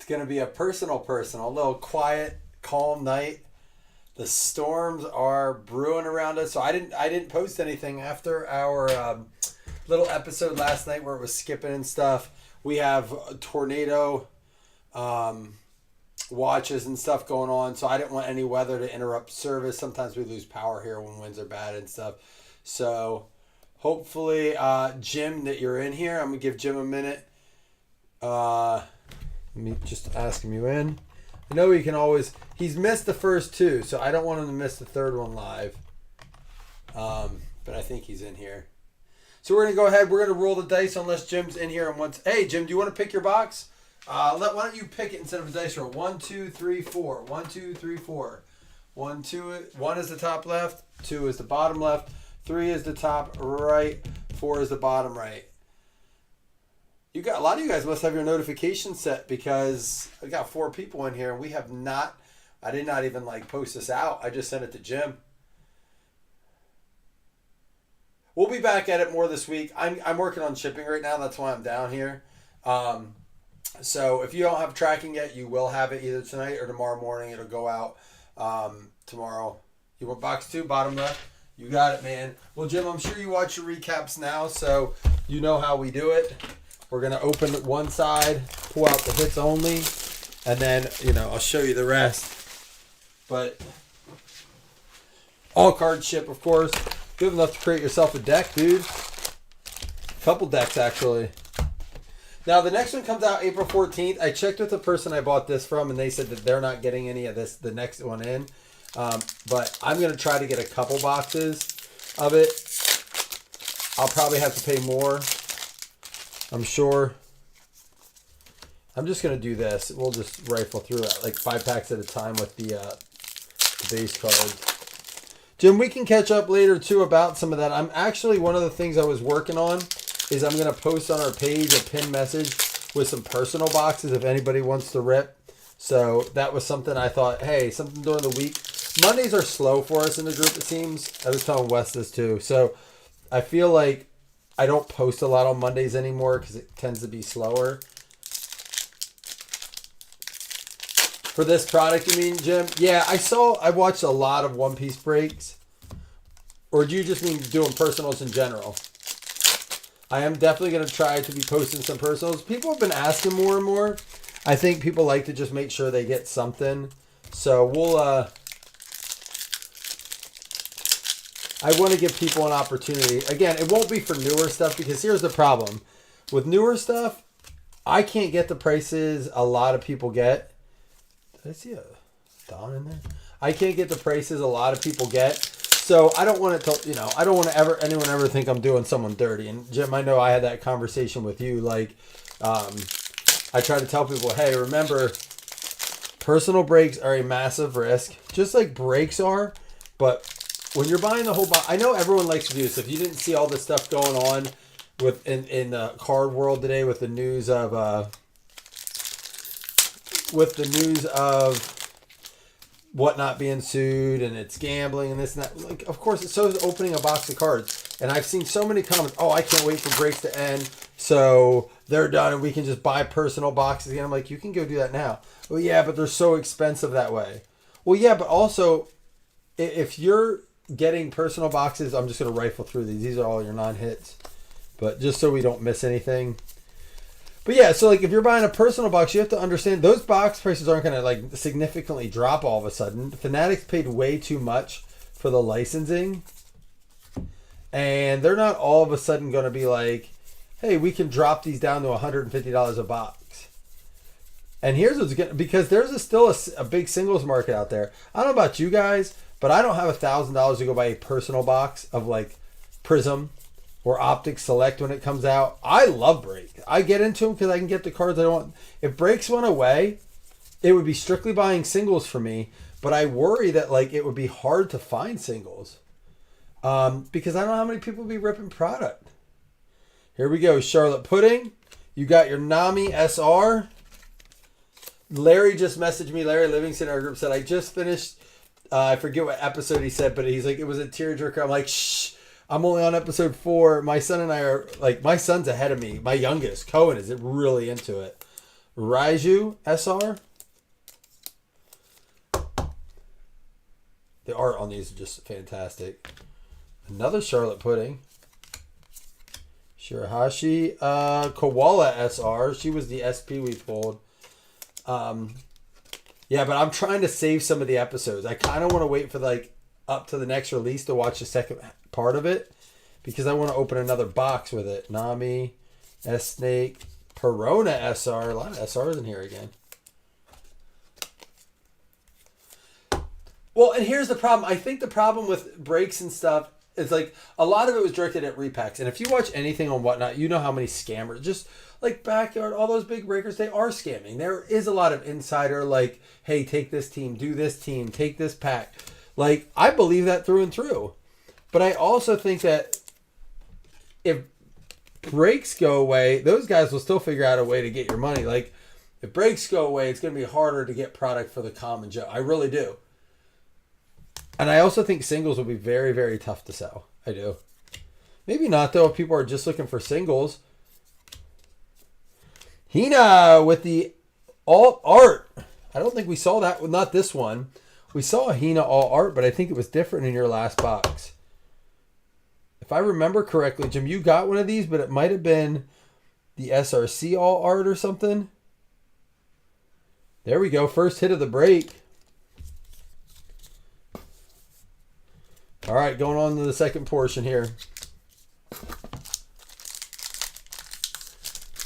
going to be a personal, a little quiet, calm night. The storms are brewing around us, so I didn't post anything after our little episode last night where it was skipping and stuff. We have tornado watches and stuff going on, so I didn't want any weather to interrupt service. Sometimes we lose power here when winds are bad and stuff. So hopefully, Jim, that you're in here. I'm gonna give Jim a minute. Let me just ask him you in. I know he can always. He's missed the first two, so I don't want him to miss the third one live. But I think he's in here. So we're gonna go ahead. We're gonna roll the dice unless Jim's in here and wants. Hey, Jim, do you want to pick your box? Why don't you pick it instead of a dice roll? 1, 2, 3, 4. 1, 2, 3, 4. 1, 2. 1 is the top left. 2 is the bottom left. 3 is the top right. 4 is the bottom right. You got a lot of you guys must have your notifications set because I got 4 people in here and we have not. I did not even post this out. I just sent it to Jim. We'll be back at it more this week. I'm working on shipping right now. That's why I'm down here. So if you don't have tracking yet, you will have it either tonight or tomorrow morning. It'll go out tomorrow. You want box 2, bottom left? You got it, man. Well, Jim, I'm sure you watch your recaps now, so you know how we do it. We're going to open one side, pull out the hits only, and then, I'll show you the rest. But all cards ship, of course. Good enough to create yourself a deck, dude. Couple decks, actually. Now, the next one comes out April 14th. I checked with the person I bought this from, and they said that they're not getting any of this, the next one in. But I'm going to try to get a couple boxes of it. I'll probably have to pay more, I'm sure. I'm just going to do this. We'll just rifle through it, 5 packs at a time with the base cards. Jim, we can catch up later, too, about some of that. I'm actually, one of the things I was working on is I'm going to post on our page a pinned message with some personal boxes if anybody wants to rip. So that was something I thought, hey, something during the week. Mondays are slow for us in the group, it seems. I was telling Wes this too. So I feel like I don't post a lot on Mondays anymore because it tends to be slower. For this product, you mean, Jim? Yeah, I watched a lot of One Piece breaks. Or do you just mean doing personals in general? I am definitely going to try to be posting some personals. People have been asking more and more. I think people like to just make sure they get something. So we'll, I want to give people an opportunity. Again, it won't be for newer stuff because here's the problem. With newer stuff, I can't get the prices a lot of people get. Did I see a Don in there? I can't get the prices a lot of people get. So I don't want it to, I don't want to anyone ever think I'm doing someone dirty. And Jim, I know I had that conversation with you. I try to tell people, hey, remember, personal breaks are a massive risk, just like breaks are. But when you're buying the whole box, I know everyone likes to do this. If you didn't see all this stuff going on in the card world today with the news of whatnot being sued and it's gambling and this and that. Of course, it's so is opening a box of cards. And I've seen so many comments, oh, I can't wait for breaks to end. So they're done and we can just buy personal boxes again. I'm like, you can go do that now. Well, yeah, but they're so expensive that way. Well, yeah, but also if you're getting personal boxes, I'm just going to rifle through these. These are all your non-hits. But just so we don't miss anything. But yeah, so if you're buying a personal box, you have to understand those box prices aren't going to significantly drop all of a sudden. Fanatics paid way too much for the licensing. And they're not all of a sudden going to be like, hey, we can drop these down to $150 a box. And here's what's good, because there's still a big singles market out there. I don't know about you guys, but I don't have $1,000 to go buy a personal box of Prism or Optic Select when it comes out. I love break. I get into them because I can get the cards I want. If breaks went away, it would be strictly buying singles for me. But I worry that it would be hard to find singles because I don't know how many people would be ripping product. Here we go, Charlotte Pudding. You got your Nami SR. Larry just messaged me. Larry Livingston, our group, said, I just finished. I forget what episode he said, but he's like, it was a tearjerker. I'm like, shh. I'm only on episode 4. My son and I are my son's ahead of me. My youngest, Cohen, is really into it. Raiju SR. The art on these is just fantastic. Another Charlotte Pudding. Shirahashi. Koala SR. She was the SP we pulled. Yeah, but I'm trying to save some of the episodes. I kind of want to wait for like up to the next release to watch the second part of it because I want to open another box with it. Nami, S-Snake, Perona SR. A lot of SRs in here again. Well, and here's the problem. I think the problem with breaks and stuff is like a lot of it was directed at repacks. And if you watch anything on Whatnot, you know how many scammers, just like Backyard, all those big breakers, they are scamming. There is a lot of insider like, hey, take this team, do this team, take this pack. Like, I believe that through and through. But I also think that if breaks go away, those guys will still figure out a way to get your money. Like, if breaks go away, it's going to be harder to get product for the common Joe. I really do. And I also think singles will be very, very tough to sell. I do. Maybe not, though, if people are just looking for singles. Hina with the alt art. I don't think we saw that. Well, not this one. We saw a Hina alt art, but I think it was different in your last box. If I remember correctly, Jim, you got one of these, but it might have been the SRC alt art or something. There we go. First hit of the break. All right, going on to the second portion here.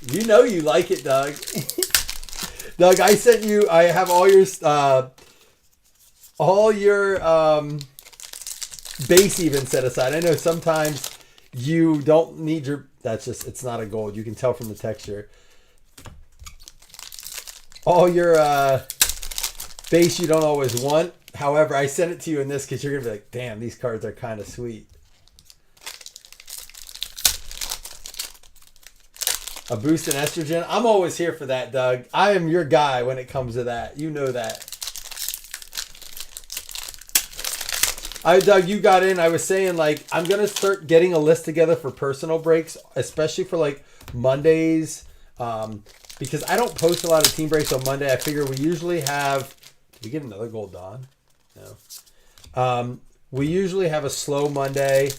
You know you like it, Doug. Doug, I sent you. I have all your base even set aside. I know sometimes you don't need your. That's just. It's not a gold. You can tell from the texture. All your base you don't always want. However, I sent it to you in this because you're gonna be like, damn, these cards are kind of sweet. A boost in estrogen. I'm always here for that, Doug. I am your guy when it comes to that. You know that. Doug, you got in. I was saying, like, I'm going to start getting a list together for personal breaks, especially for, like, Mondays. Because I don't post a lot of team breaks on Monday. I figure we usually have... Did we get another gold Dawn? No. We usually have a slow Monday.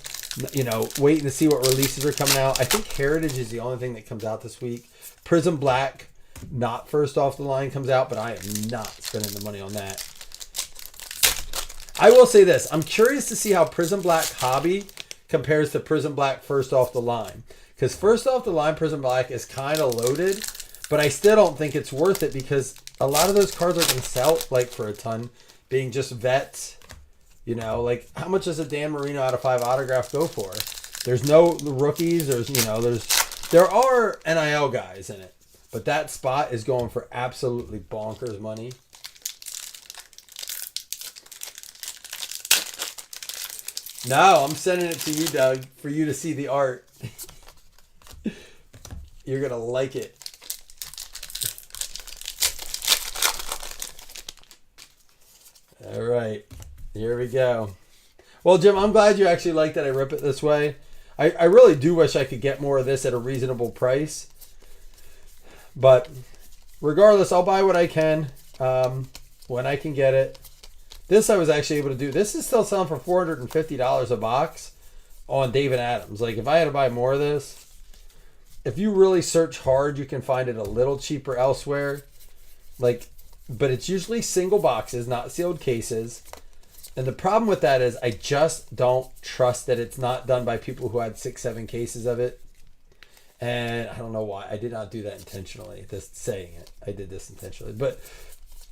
You know, waiting to see what releases are coming out. I think Heritage is the only thing that comes out this week. Prism Black, not first off the line, comes out, but I am not spending the money on that. I will say this. I'm curious to see how Prism Black Hobby compares to Prism Black first off the line. Because first off the line, Prism Black is kind of loaded, but I still don't think it's worth it because a lot of those cards are going to sell like for a ton, being just vets. You know, like how much does a Dan Marino out of 5 autograph go for? There's no rookies. There are NIL guys in it, but that spot is going for absolutely bonkers money. No, I'm sending it to you, Doug, for you to see the art. You're gonna like it. All right. Here we go. Well, Jim, I'm glad you actually like that I rip it this way. I really do wish I could get more of this at a reasonable price. But regardless, I'll buy what I can when I can get it. This I was actually able to do. This is still selling for $450 a box on David Adams. Like, if I had to buy more of this, if you really search hard, you can find it a little cheaper elsewhere. Like, but it's usually single boxes, not sealed cases. And the problem with that is I just don't trust that it's not done by people who had 6-7 cases of it. And I don't know why. I did not do that intentionally. Just saying it. I did this intentionally. But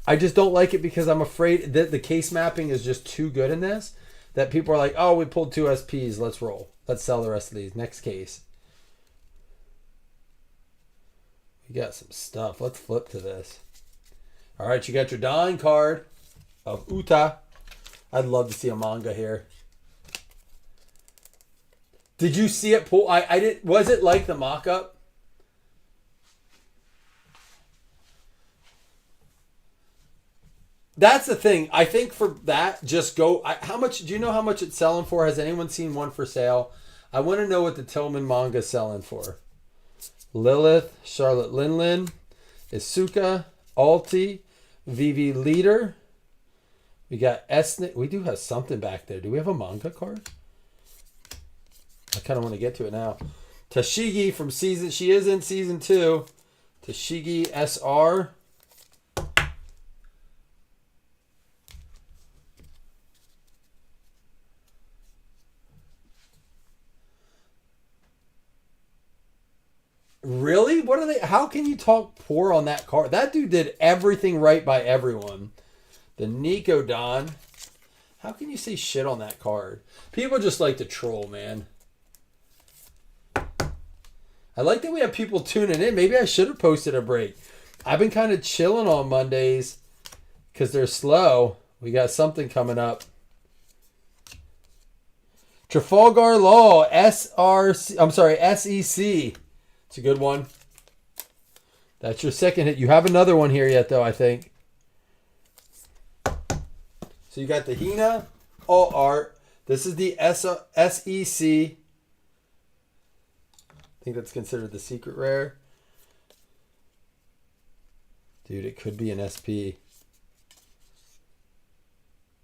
I just don't like it because I'm afraid that the case mapping is just too good in this. That people are like, oh, we pulled 2 SPs. Let's roll. Let's sell the rest of these. Next case. We got some stuff. Let's flip to this. All right, you got your Dawn card of Uta. I'd love to see a manga here. Did you see it pull? I did. Was it like the mock-up? That's the thing. I think for that, just go. How much? Do you know how much it's selling for? Has anyone seen one for sale? I want to know what the Tillman manga is selling for. Lilith, Charlotte Linlin. Isuka, Alti, VV Leader. We got Ethnic. We do have something back there. Do we have a manga card? I kind of want to get to it now. Tashigi from season. She is in season 2. Tashigi SR. Really? What are they? How can you talk poor on that card? That dude did everything right by everyone. The Nico Don. How can you say shit on that card? People just like to troll, man. I like that we have people tuning in. Maybe I should have posted a break. I've been kind of chilling on Mondays because they're slow. We got something coming up. Trafalgar Law, SEC. It's a good one. That's your second hit. You have another one here yet, though, I think. So you got the Hina, all art. This is the SEC. I think that's considered the secret rare. Dude, it could be an SP.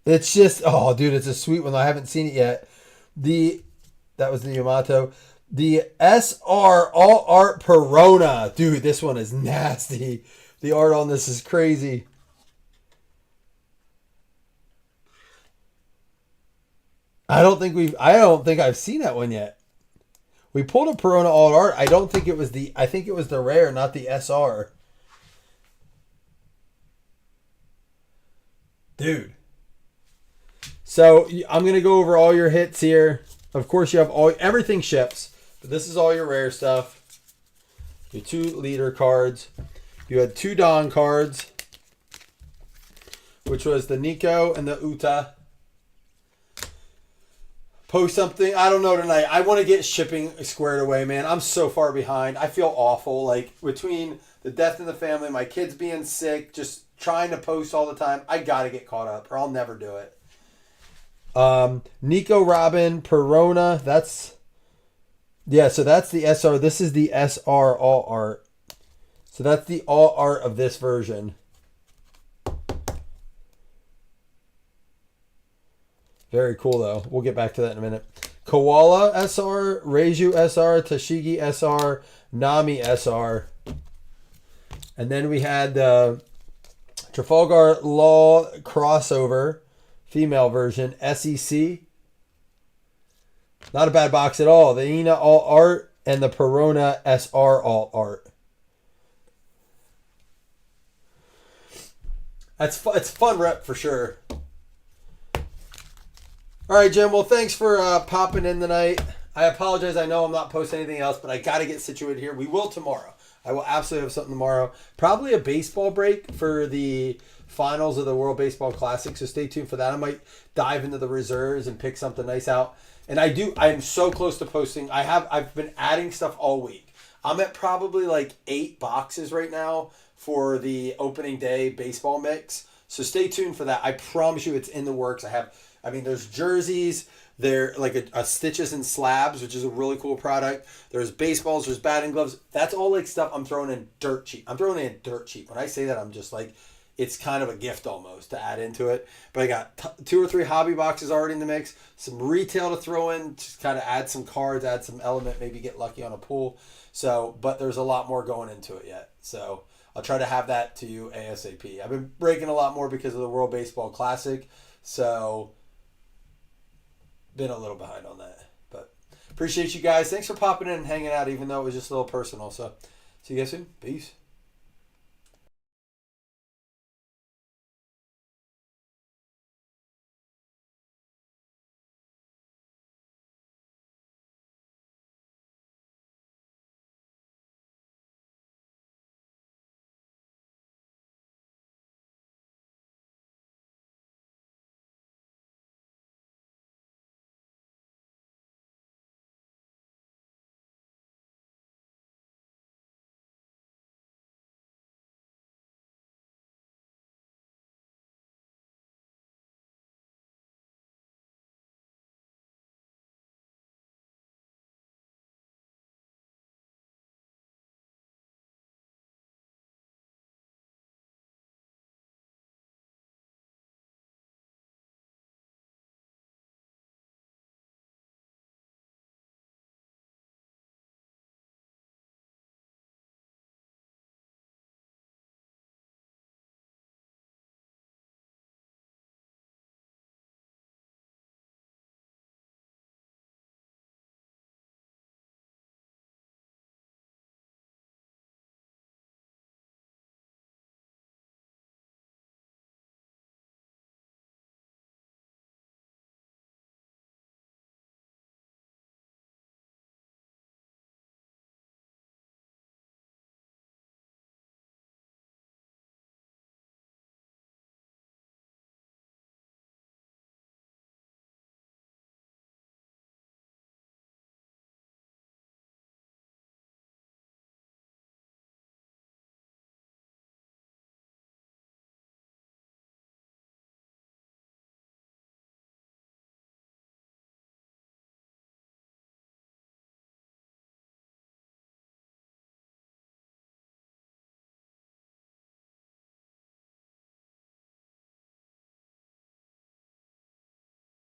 It's just, oh, dude, it's a sweet one. I haven't seen it yet. That was the Yamato. The SR All Art Perona. Dude, this one is nasty. The art on this is crazy. I don't think I've seen that one yet. We pulled a Perona All Art. I think it was the rare, not the SR. Dude. So I'm going to go over all your hits here. Of course, you have everything ships. But this is all your rare stuff. Your 2 leader cards. You had 2 Don cards, which was the Nico and the Uta. Post something. I don't know tonight. I want to get shipping squared away, man. I'm so far behind. I feel awful. Like, between the death in the family, my kids being sick, just trying to post all the time, I got to get caught up or I'll never do it. Nico Robin Perona. So that's the SR. This is the SR All Art. So that's the All Art of this version. Very cool, though. We'll get back to that in a minute. Koala SR, Reiju SR, Tashigi SR, Nami SR. And then we had the Trafalgar Law crossover, female version, SEC. Not a bad box at all. The Ina All Art and the Perona SR All Art. It's fun rep for sure. All right, Jim. Well, thanks for popping in tonight. I apologize. I know I'm not posting anything else, but I got to get situated here. We will tomorrow. I will absolutely have something tomorrow. Probably a baseball break for the finals of the World Baseball Classic, so stay tuned for that. I might dive into the reserves and pick something nice out. And I'm so close to posting. I've been adding stuff all week. I'm at probably like 8 boxes right now for the opening day baseball mix. So stay tuned for that. I promise you it's in the works. There's jerseys. There like a Stitches and Slabs, which is a really cool product. There's baseballs. There's batting gloves. That's all like stuff I'm throwing in dirt cheap. When I say that, I'm just like, it's kind of a gift almost to add into it. But I got 2 or 3 hobby boxes already in the mix. Some retail to throw in, to kind of add some cards, add some element, maybe get lucky on a pool. So, but there's a lot more going into it yet. So I'll try to have that to you ASAP. I've been breaking a lot more because of the World Baseball Classic. So been a little behind on that. But appreciate you guys. Thanks for popping in and hanging out, even though it was just a little personal. So see you guys soon. Peace.